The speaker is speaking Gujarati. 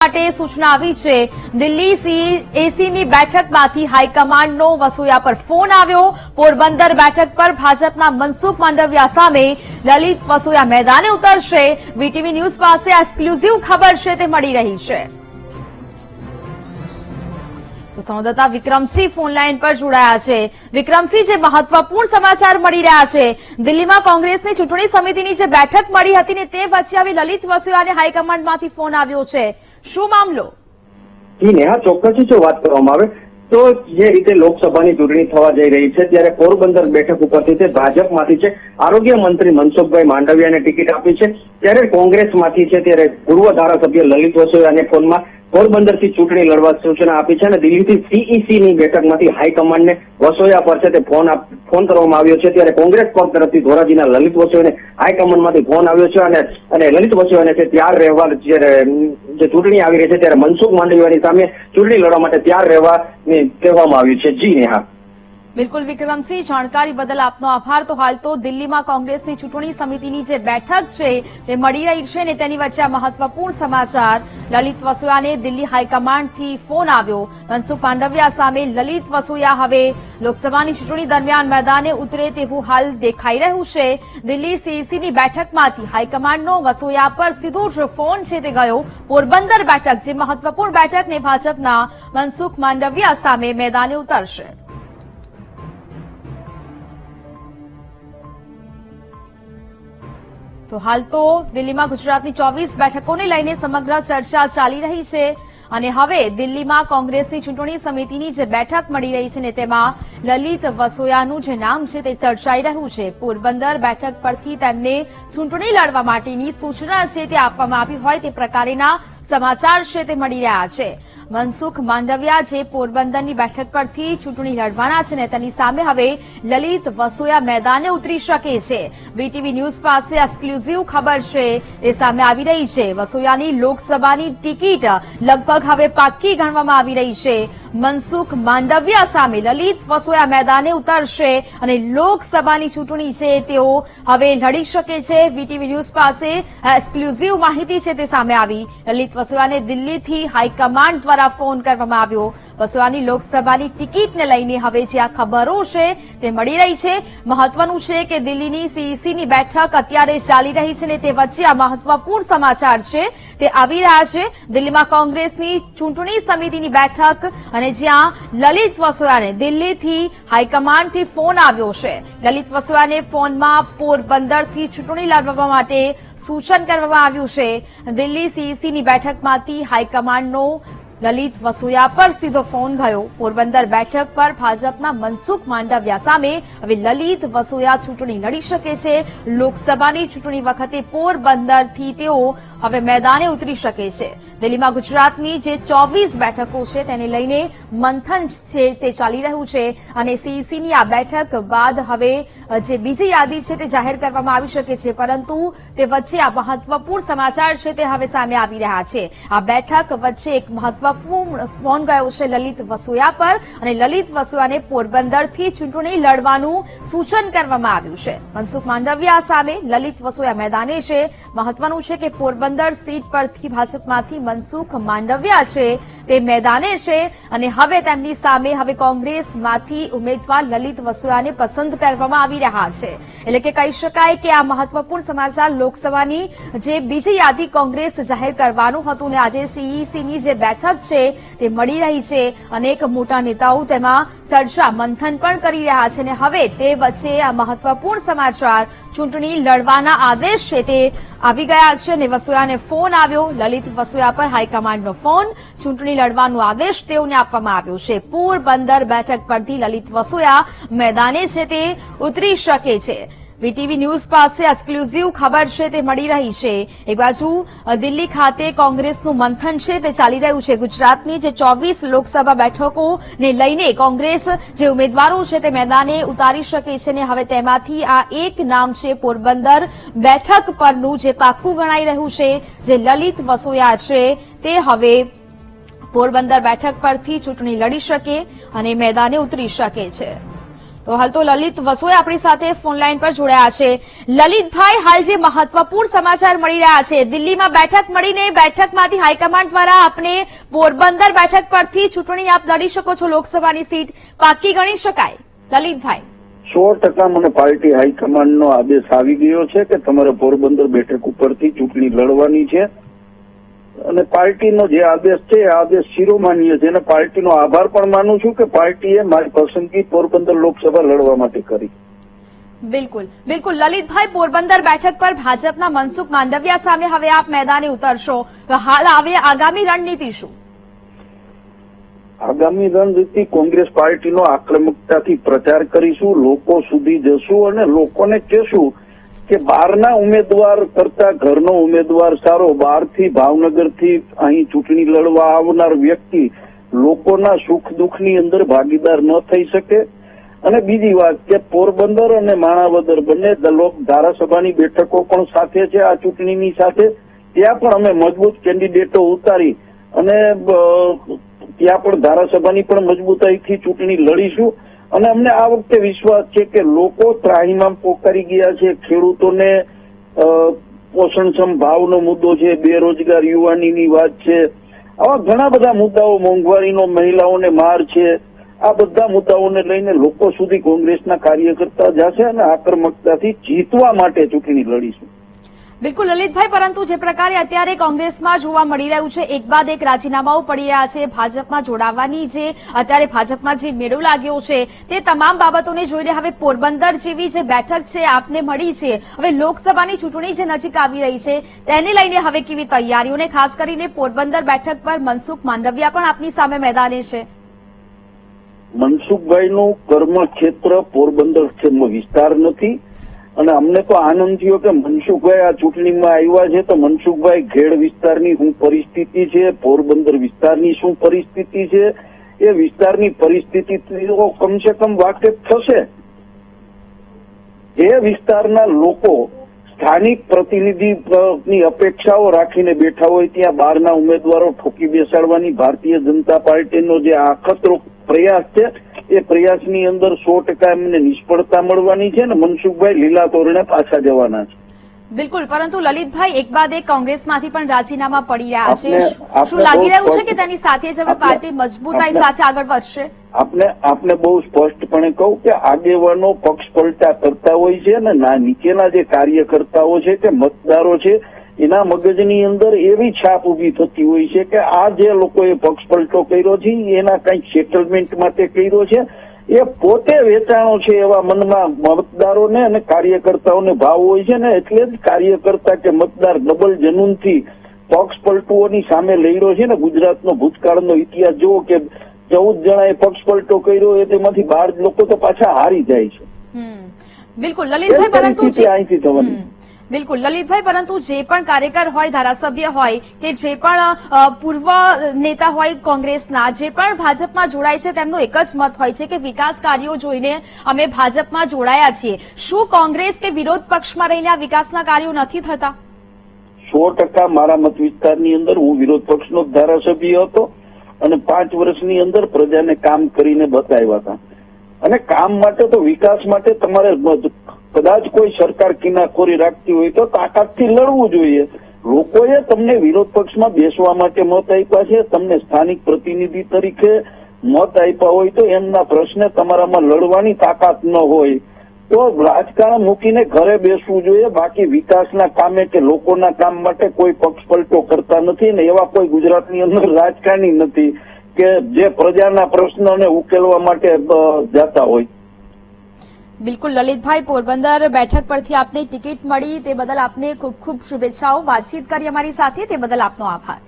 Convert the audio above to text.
માટે સૂચના આવી છે। દિલ્હી એસીની બેઠકમાંથી હાઈકમાન્ડનો વસોયા પર ફોન આવ્યો। પોરબંદર બેઠક પર ભાજપના મનસુખ માંડવિયા સામે લલિત વસોયા મેદાને ઉતરશે। વીટીવી ન્યૂઝ પાસે એક્સક્લુઝિવ ખબર છે તે મળી રહી છે। સંવાદદાતા વિક્રમસિંહ ફોન લાઈન પર જોડાયા છે। વિક્રમસિંહ, જે મહત્વપૂર્ણ સમાચાર મળી રહ્યા છે, દિલ્હીમાં કોંગ્રેસની ચૂંટણી સમિતિની જે બેઠક મળી હતી ને તે વચ્ચે આવી લલિત વસોયાને હાઈકમાન્ડમાંથી ફોન આવ્યો છે। શું મામલો? નેહા, ચોક્કસથી જો વાત કરવામાં આવે તો જે રીતે લોકસભાની ચૂંટણી થવા જઈ રહી છે ત્યારે પોરબંદર બેઠક ઉપરથી તે ભાજપમાંથી છે આરોગ્ય મંત્રી મનસુખભાઈ માંડવિયાને ટિકિટ આપી છે, ત્યારે કોંગ્રેસમાંથી છે ત્યારે પૂર્વ ધારાસભ્ય લલિત વસોયાને ફોનમાં પોરબંદરથી ચૂંટણી લડવા સૂચના આપી છે અને દિલ્હીથી સીઈસીની બેઠકમાંથી હાઈકમાન્ડને વસોયા પર છે તે ફોન કરવામાં આવ્યો છે। ત્યારે કોંગ્રેસ પક્ષ તરફથી ધોરાજીના લલિત વસોયાને હાઈકમાન્ડમાંથી ફોન આવ્યો છે અને લલિત વસોયાને છે ત્યાર રહેવા જે ચૂંટણી આવી રહી છે ત્યારે મનસુખ માંડવિયાની સામે ચૂંટણી લડવા માટે ત્યાર રહેવા કહેવામાં આવ્યું છે। જી નેહા, બિલકુલ વિક્રમસિંહ, જાણકારી બદલ આપનો આભાર। તો હાલ તો દિલ્હીમાં કોંગ્રેસની ચૂંટણી સમિતિની જે બેઠક છે તે મળી રહી છે ને તેની વચ્ચે આ મહત્વપૂર્ણ સમાચાર, લલિત વસોયાને દિલ્હી હાઈકમાન્ડથી ફોન આવ્યો। મનસુખ માંડવિયા સામે લલિત વસોયા હવે લોકસભાની ચૂંટણી દરમિયાન મેદાને ઉતરે તેવું હાલ દેખાઈ રહ્યું છે। દિલ્હી સીઈસીની બેઠકમાંથી હાઈકમાન્ડનો વસોયા પર સીધો જ ફોન છે તે ગયો। પોરબંદર બેઠક, જે મહત્વપૂર્ણ બેઠકને ભાજપના મનસુખ માંડવિયા સામે મેદાને ઉતરશે। તો હાલ તો દિલ્હીમાં ગુજરાતની 24 બેઠકોને લઈને સમગ્ર ચર્ચા ચાલી રહી છે અને હવે દિલ્હીમાં કોંગ્રેસની ચૂંટણી સમિતિની જે બેઠક મળી રહી છે ને તેમાં લલિત વસોયાનું જે નામ છે તે ચર્ચાઈ રહ્યું છે। પોરબંદર બેઠક પરથી તેમને ચૂંટણી લડવા માટેની સૂચના છે તે આપવામાં આવી હોય તે પ્રકારના સમાચાર છે તે મળી રહ્યા છે। મનસુખ માંડવિયા જે પોરબંદરની બેઠક પરથી ચૂંટણી લડવાના છે ને તેની સામે હવે લલિત વસોયા મેદાને ઉતરી શકે છે। વીટીવી ન્યૂઝ પાસે એક્સક્લુઝિવ ખબર છે તે સામે આવી રહી છે। વસોયાની લોકસભાની ટિકિટ લગભગ હવે પાક્કી ગણવામાં આવી રહી છે। મનસુખ માંડવિયા સામે લલિત વસોયા મેદાને ઉતરશે અને લોકસભાની ચૂંટણી છે તેઓ હવે લડી શકે છે। વીટીવી ન્યૂઝ પાસે એક્સક્લુઝિવ માહિતી છે તે સામે આવી। લલિત વસોયાને દિલ્હીથી હાઈકમાન્ડ દ્વારા ફોન કરવામાં આવ્યો। વસોયાની લોકસભાની ટિકિટને લઈને હવે જે આ ખબરો છે તે મળી રહી છે। મહત્વનું છે કે દિલ્હીની સીઈસીની બેઠક અત્યારે ચાલી રહી છે ને તે વચ્ચે આ મહત્વપૂર્ણ સમાચાર છે તે આવી રહ્યા છે। દિલ્હીમાં કોંગ્રેસની ચૂંટણી સમિતિની બેઠક અને જ્યાં લલિત વસોયાને દિલ્હીથી હાઈકમાન્ડથી ફોન આવ્યો છે। લલિત વસોયાને ફોનમાં પોરબંદરથી ચૂંટણી લડવા માટે સૂચન કરવામાં આવ્યું છે। દિલ્હી સીઈસીની બેઠકમાંથી હાઈકમાન્ડનો લલિત વસોયા પર સીધો ફોન ગયો। પોરબંદર બેઠક પર ભાજપના મનસુખ માંડવિયા સામે હવે લલિત વસોયા ચૂંટણી લડી શકે છે। લોકસભાની ચૂંટણી વખતે પોરબંદરથી તેઓ હવે મેદાને ઉતરી શકે છે। દિલ્હીમાં ગુજરાતની જે 24 બેઠકો છે તેને લઈને મંથન છે તે ચાલી રહ્યું છે અને સીઈસીની આ બેઠક બાદ હવે જે બીજી યાદી છે તે જાહેર કરવામાં આવી શકે છે, પરંતુ તે વચ્ચે આ મહત્વપૂર્ણ સમાચાર છે તે હવે સામે આવી રહ્યા છે। આ બેઠક વચ્ચે એક ફોન ગયો છે લલિત વસોયા પર અને લલિત વસોયાને પોરબંદરથી ચૂંટણી લડવાનું સૂચન કરવામાં આવ્યું છે। મનસુખ માંડવિયા સામે લલિત વસોયા મેદાને છે। મહત્વનું છે કે પોરબંદર સીટ પરથી ભાજપમાંથી મનસુખ માંડવિયા છે તે મેદાને છે અને હવે તેમની સામે હવે કોંગ્રેસમાંથી ઉમેદવાર લલિત વસોયાને પસંદ કરવામાં આવી રહ્યા છે। એટલે કે કહી શકાય કે આ મહત્વપૂર્ણ સમાચાર લોકસભાની જે બીજી યાદી કોંગ્રેસ જાહેર કરવાનું હતું ને આજે સીઈસીની જે બેઠક છે તે મળી રહી છે। અનેક મોટા નેતાઓ તેમાં ચર્ચા મંથન પણ કરી રહ્યા છે અને હવે તે વચ્ચે આ મહત્વપૂર્ણ સમાચાર, ચૂંટણી લડવાના આદેશ છે તે આવી ગયા છે અને વસોયાને ફોન આવ્યો। લલિત વસોયા પર હાઈકમાન્ડનો ફોન, ચૂંટણી લડવાનો આદેશ તેઓને આપવામાં આવ્યો છે। પોરબંદર બેઠક પરથી લલિત વસોયા મેદાને છે તે ઉતરી શકે છે। વીટીવી ન્યૂઝ પાસે એક્સક્લુઝિવ ખબર છે તે મળી રહી છે। એક બાજુ દિલ્હી ખાતે કોંગ્રેસનું મંથન છે તે ચાલી રહ્યું છે। ગુજરાતની જે 24 લોકસભા બેઠકોને લઈને કોંગ્રેસ જે ઉમેદવારો છે તે મેદાને ઉતારી શકે છે ને હવે તેમાંથી આ એક નામ છે પોરબંદર બેઠક પરનું જે પાક્કું ગણાઈ રહ્યું છે, જે લલિત વસોયા છે તે હવે પોરબંદર બેઠક પરથી ચૂંટણી લડી શકે અને મેદાને ઉતરી શકે છે। તો હાલ તો લલિત વસોયા આપણી સાથે ફોન લાઈન પર જોડાયા છે. લલિતભાઈ, હાલ જે મહત્વપૂર્ણ સમાચાર મળી રહ્યા છે, દિલ્હીમાં બેઠક મળીને બેઠકમાંથી હાઈકમાન્ડ દ્વારા આપને પોરબંદર બેઠક પરથી ચૂંટણી આપ લડી શકો છો, લોકસભાની સીટ પાકી ગણી શકાય. લલિતભાઈ, 100% મને પાર્ટી હાઈકમાન્ડનો આદેશ આવી ગયો છે કે તમારે પોરબંદર બેઠક ઉપરથી ચૂંટણી લડવાની છે અને પાર્ટીનો જે આદેશ છે એ આદેશ શિરોમાન્ય છે અને પાર્ટીનો આભાર પણ માનું છું કે પાર્ટીએ મારી પસંદગી પોરબંદર લોકસભા લડવા માટે કરી. બિલકુલ બિલકુલ. લલિતભાઈ, પોરબંદર બેઠક પર ભાજપના મનસુખ માંડવિયા સામે હવે આપ મેદાને ઉતરશો. હાલ આગામી રણનીતિ શું? આગામી રણનીતિ કોંગ્રેસ પાર્ટીનો આક્રમકતાથી પ્રચાર કરીશું, લોકો સુધી જશું અને લોકોને કહેશું કે બહારના ઉમેદવાર કરતા ઘરનો ઉમેદવાર સારો. બહારથી ભાવનગરથી અહીં ચૂંટણી લડવા આવનાર વ્યક્તિ લોકોના સુખ દુઃખની અંદર ભાગીદાર ન થઈ શકે. અને બીજી વાત કે પોરબંદર અને માણાવદર બંને ધારાસભાની બેઠકો પણ સાથે છે આ ચૂંટણીની સાથે. ત્યાં પણ અમે મજબૂત કેન્ડિડેટો ઉતારી અને ત્યાં પણ ધારાસભાની પણ મજબૂતાઈથી ચૂંટણી લડીશું. અને અમને આ વખતે વિશ્વાસ છે કે લોકો ત્રાહિમામ પોકારી ગયા છે. ખેડૂતોને પોષણક્ષમ ભાવનો મુદ્દો છે, બેરોજગાર યુવાનીની વાત છે, આવા ઘણા બધા મુદ્દાઓ, મોંઘવારીનો મહિલાઓને માર છે, આ બધા મુદ્દાઓને લઈને લોકો સુધી કોંગ્રેસના કાર્યકર્તા જશે અને આક્રમકતાથી જીતવા માટે ચૂંટણી લડીશું. બિલકુલ લલિતભાઈ, પરંતુ જે પ્રકારે અત્યારે કોંગ્રેસમાં જોવા મળી રહ્યું છે, એક બાદ એક રાજીનામાઓ પડી રહ્યા છે, ભાજપમાં જોડાવાની જે અત્યારે ભાજપમાં જે મેળો લાગ્યો છે, તે તમામ બાબતોને જોઈને હવે પોરબંદર જેવી જે બેઠક છે આપને મળી છે, હવે લોકસભાની ચૂંટણી જે નજીક આવી રહી છે તેને લઈને હવે કેવી તૈયારીઓને, ખાસ કરીને પોરબંદર બેઠક પર મનસુખ માંડવિયા પણ આપની સામે મેદાને છે. મનસુખભાઈનું કર્મક્ષેત્ર પોરબંદર વિસ્તાર નથી અને અમને તો આનંદ થયો કે મનસુખભાઈ આ ચૂંટણીમાં આવ્યા છે તો મનસુખભાઈ ઘેડ વિસ્તારની શું પરિસ્થિતિ છે, પોરબંદર વિસ્તારની શું પરિસ્થિતિ છે, એ વિસ્તારની પરિસ્થિતિથી કમસે કમ વાકેફ થશે. એ વિસ્તારના લોકો સ્થાનિક પ્રતિનિધિની અપેક્ષાઓ રાખીને બેઠા હોય ત્યાં બહારના ઉમેદવારો ઠોકી બેસાડવાની ભારતીય જનતા પાર્ટીનો જે આખતરો પ્રયાસ છે એ પ્રયાસની અંદર 100% એમને નિષ્ફળતા મળવાની છે ને મનસુખભાઈ લીલા તોરણે પાછા જવાના છે. બિલકુલ, પરંતુ લલિતભાઈ, એક બાદ એક કોંગ્રેસમાંથી પણ રાજીનામા પડી રહ્યા છે. શું લાગી રહ્યું છે કે તેની સાથે જ હવે પાર્ટી મજબૂતાઈ સાથે આગળ વધશે? આપને બહુ સ્પષ્ટપણે કહું કે આગેવાનો પક્ષ પલટા કરતા હોય છે ને નીચેના જે કાર્યકર્તાઓ છે કે મતદારો છે એના મગજની અંદર એવી છાપ ઉભી થતી હોય છે કે આ જે લોકોએ પક્ષ પલટો કર્યો છે એના કંઈક સેટલમેન્ટ માટે કર્યો છે, એ પોતે વેચાણો છે એવા મનમાં મતદારોને અને કાર્યકર્તાઓને ભાવ હોય છે ને એટલે જ કાર્યકર્તા કે મતદાર ડબલ જનૂનથી પક્ષ પલટુઓની સામે લડ્યો છે ને. ગુજરાતનો ભૂતકાળનો ઇતિહાસ જુઓ કે 14 જણાએ પક્ષ પલટો કર્યો એ તેમાંથી 12 લોકો તો પાછા હારી જાય છે. બિલકુલ લલિતભાઈ, પરંતુ અહીંથી થવાની. બિલકુલ લલિતભાઈ, પરંતુ જે પણ કાર્યકર હોય, ધારાસભ્ય હોય કે જે પણ પૂર્વ નેતા હોય કોંગ્રેસના, જે પણ ભાજપમાં જોડાય છે, તેમનો એક જ મત હોય છે કે વિકાસ કાર્યો જોઈને અમે ભાજપમાં જોડાયા છીએ. શું કોંગ્રેસ કે વિરોધ પક્ષમાં રહીને આ વિકાસના કાર્યો નથી થતા? 100% મારા મત વિસ્તારની અંદર હું વિરોધ પક્ષનો ધારાસભ્ય હતો અને 5 વર્ષની અંદર પ્રજાને કામ કરીને બતાવ્યા હતા. અને કામ માટે તો વિકાસ માટે તમારે કદાચ કોઈ સરકાર કિનાખોરી રાખતી હોય તો તાકાતથી લડવું જોઈએ. લોકોએ તમને વિરોધ પક્ષમાં બેસવા માટે મત આપ્યા છે, તમને સ્થાનિક પ્રતિનિધિ તરીકે મત આપ્યા હોય તો એમના પ્રશ્ને તમારામાં લડવાની તાકાત ન હોય તો રાજકારણ મૂકીને ઘરે બેસવું જોઈએ. બાકી વિકાસના કામે કે લોકોના કામ માટે કોઈ પક્ષ પલટો કરતા નથી ને એવા કોઈ ગુજરાતની અંદર રાજકારણી નથી કે જે પ્રજાના પ્રશ્નોને ઉકેલવા માટે જતા હોય. બિલકુલ લલિતભાઈ, પોરબંદર બેઠક પરથી આપને ટિકિટ મળી તે બદલ આપને ખૂબ ખૂબ શુભેચ્છાઓ. વાતચીત કરી અમારી સાથે તે બદલ આપનો આભાર.